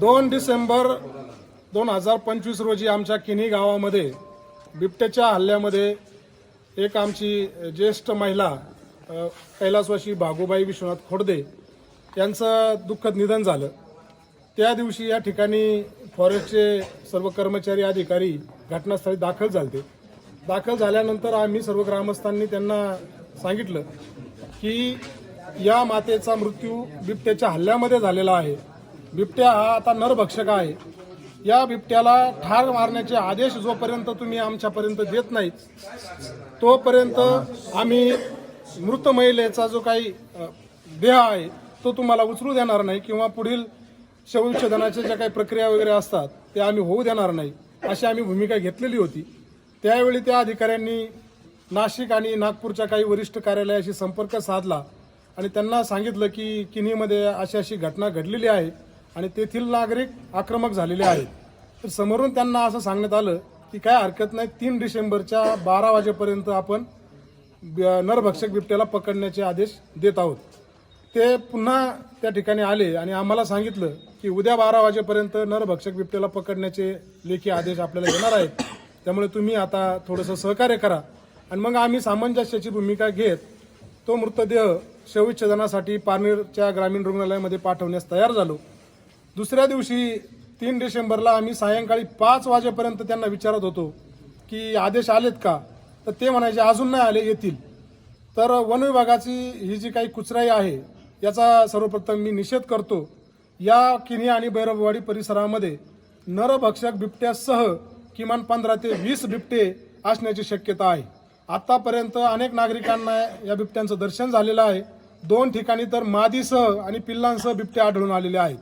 2 डिसेंबर 2025 रोजी आमच्या किन्ही गावामध्ये बिबट्याच्या हल्ल्यामध्ये एक आमची ज्येष्ठ महिला कैलासवासी भागूबाई विश्वनाथ खोडदे यांचं दुःखद निधन झालं। त्या दिवशी या ठिकाणी फॉरेस्टचे सर्व कर्मचारी अधिकारी घटनास्थळी दाखल झाले। दाखल झाल्यानंतर आम्ही सर्व ग्रामस्थांनी त्यांना सांगितलं की या मातेचा मृत्यू बिबट्याच्या हल्ल्यामध्ये झालेला आहे। बिबट्या हा आता नरभक्षक आहे। या बिबट्याला ठार मारण्याचे आदेश जोपर्यंत तुम्ही आमच्यापर्यंत देत नाही तोपर्यंत आम्ही मृत महिलेचा जो काही देह आहे तो तुम्हाला उचलू देणार नाही किंवा पुढील शवविच्छेदनाच्या ज्या काही प्रक्रिया वगैरे असतात ते आम्ही होऊ देणार नाही अशी आम्ही भूमिका घेतलेली होती। त्यावेळी त्या अधिकाऱ्यांनी नाशिक आणि नागपूरच्या काही वरिष्ठ कार्यालयाशी संपर्क साधला आणि त्यांना सांगितलं की किन्हीमध्ये अशी घटना घडलेली आहे आणि तेथील नागरिक आक्रमक झालेले आहेत। तर समोरून त्यांना असं सांगण्यात आलं की काय हरकत नाही, 3 डिसेंबरच्या 12 वाजेपर्यंत आपण नरभक्षक बिबट्याला पकडण्याचे आदेश देत आहोत। ते पुन्हा त्या ठिकाणी आले आणि आम्हाला सांगितलं की उद्या 12 वाजेपर्यंत नरभक्षक बिबट्याला पकडण्याचे लेखी आदेश आपल्याला येणार आहेत, त्यामुळे तुम्ही आता थोडंसं सहकार्य करा। आणि मग आम्ही सामंजस्याची भूमिका घेत तो मृतदेह शवविच्छेदनासाठी पारनेरच्या ग्रामीण रुग्णालयामध्ये पाठवण्यास तयार झालो। दुसऱ्या दिवशी 3 डिसेंबरला आम्ही सायंकाळी 5 वाजेपर्यंत त्यांना विचारत होतो की आदेश आलेत का, तर ते म्हणायचे अजून नाही आले, येतील। तर वन विभागाची ही जी काही कुचराई आहे याचा सर्वप्रथम मी निषेध करतो। या किन्ही आणि भैरववाडी परिसरामध्ये नरभक्षक बिबट्यासह किमान 15 ते 20 बिबटे असण्याची शक्यता आहे। आतापर्यंत अनेक नागरिकांना या बिबट्यांचं दर्शन झालेलं आहे। 2 ठिकाणी तर मादीसह आणि पिल्लांसह बिबटे आढळून आलेले आहेत।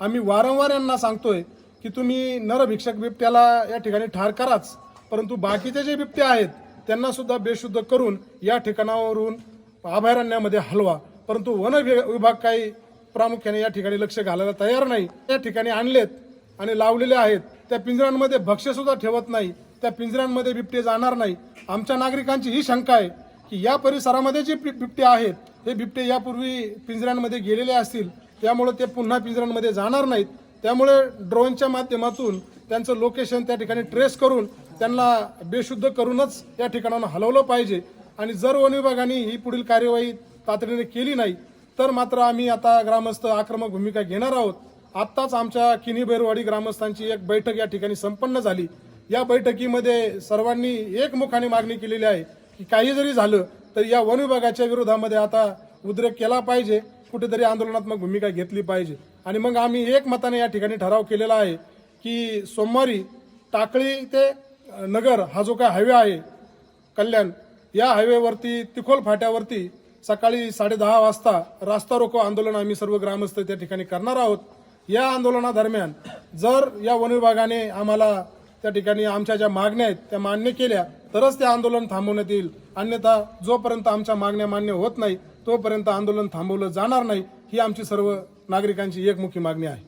आम्ही वारंवार यांना सांगतोय की तुम्ही नरभक्षक बिबट्याला या ठिकाणी ठार कराच, परंतु बाकीचे जे बिबटे आहेत त्यांना सुद्धा बेशुद्ध करून या ठिकाणावरून अभयारण्यामध्ये हलवा, परंतु वन विभाग काही प्रामुख्याने या ठिकाणी लक्ष घालायला तयार नाही। या ठिकाणी आणलेत आणि लावलेले आहेत, त्या पिंजऱ्यांमध्ये भक्ष्य सुद्धा ठेवत नाही, त्या पिंजऱ्यांमध्ये बिबटे जाणार नाही। आमच्या नागरिकांची ही शंका आहे की या परिसरामध्ये जे बिबटे आहेत हे बिबटे यापूर्वी पिंजऱ्यांमध्ये गेलेले असतील, त्यामुळे ते पुन्हा पिंजऱ्यांमध्ये जाणार नाहीत। त्यामुळे ड्रोनच्या माध्यमातून त्यांचं लोकेशन त्या ठिकाणी ट्रेस करून त्यांना बेशुद्ध करूनच या ठिकाणावर हलवलं पाहिजे। आणि जर वन विभागाने ही पुढील कार्यवाही तातडीने केली नाही तर मात्र आम्ही आता ग्रामस्थ आक्रमक भूमिका घेणार आहोत। आत्ताच आमच्या किन्ही भैरववाडी ग्रामस्थांची एक बैठक या ठिकाणी संपन्न झाली। या बैठकीमध्ये सर्वांनी एकमुखाने मागणी केलेली आहे की काही जरी झालं तर या वन विभागाच्या विरोधामध्ये आता उद्रेक केला पाहिजे, कुठेतरी आंदोलनात्मक भूमिका घेतली पाहिजे। आणि मग आम्ही एकमताने या ठिकाणी ठराव केलेला आहे की सोमवारी टाकळी ते नगर हा जो काय हायवे आहे कल्याण, या हायवेवरती तिखोल फाट्यावरती सकाळी 10:30 वाजता रास्ता रोको आंदोलन आम्ही सर्व ग्रामस्थ त्या ठिकाणी करणार आहोत। या आंदोलनादरम्यान जर या वन विभागाने आम्हाला त्या ठिकाणी आमच्या ज्या मागण्या आहेत त्या मान्य केल्या तरच ते आंदोलन थांबवण्यात येईल, अन्यथा जोपर्यंत आमच्या मागण्या मान्य होत नाही तोपर्यंत आंदोलन थांबवलं जाणार नाही, ही आमची सर्व नागरिकांची एकमुखी मागणी आहे।